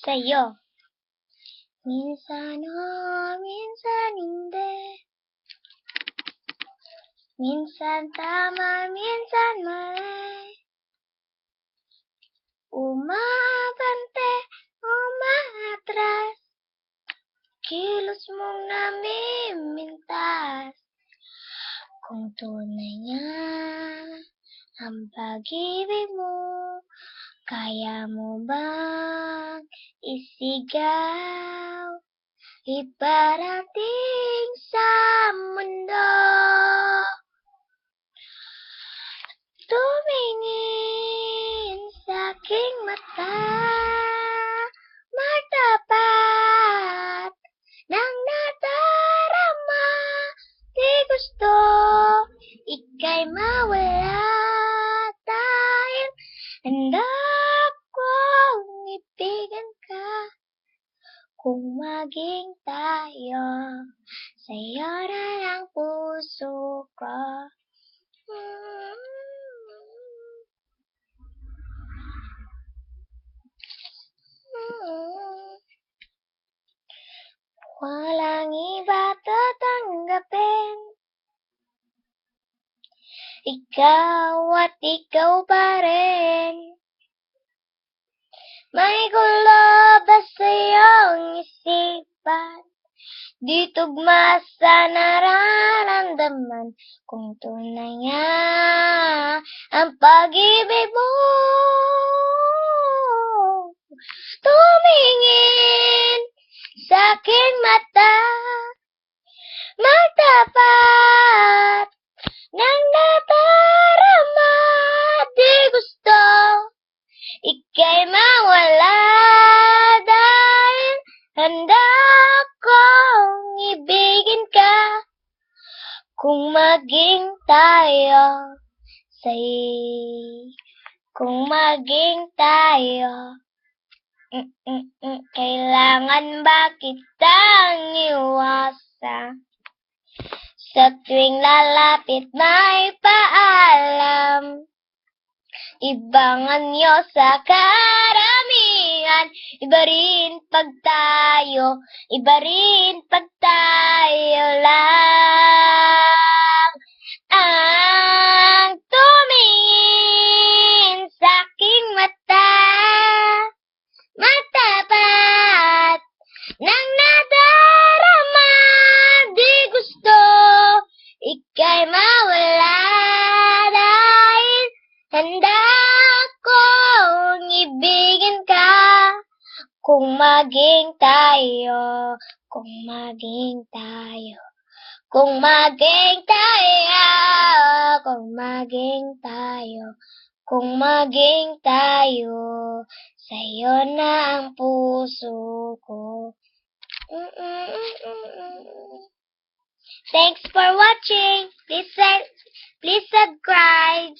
sa'yo. Minsan minsan hindi. Minsan tama, minsan mali. Umabante, umaatras. Kilos mong namimintas. Kung tunay nga ang pag-ibig mo, kaya mo bang isigaw? Iparating sa mundo. Tumingin sa aking mata, matapat ng nadarama. Di gusto ika'y mawala, dahil handa kong ibigan ka. Kung maging tayo, sa'yo na lang puso ko. Walang iba tatanggapin, ikaw at ikaw pa rin. May gulo ba sa iyong isipan? Di tugma sa nararamdaman. Kung tunay nga ang pag-ibig mo, tumingin sa aking mata, magtapat ng nadarama. Di gusto ika'y mawala, dahil handa kong ibigin ka. Kung maging tayo, kung maging tayo, kailangan ba kitang iwasan? Sa tuwing lalapit may paalam, ibang anyo sa karamihan. Iba rin pag tayo, iba rin pag tayo lang ang tumingin sa aking mata, matapat ng nadarama. Di gusto ika'y mawala, dahil handa kong ibigin ka. Kung maging tayo, kung maging tayo, kung maging tayo, kung maging tayo, kung maging tayo, sa'yo na ang puso ko. Thanks for watching. Please subscribe.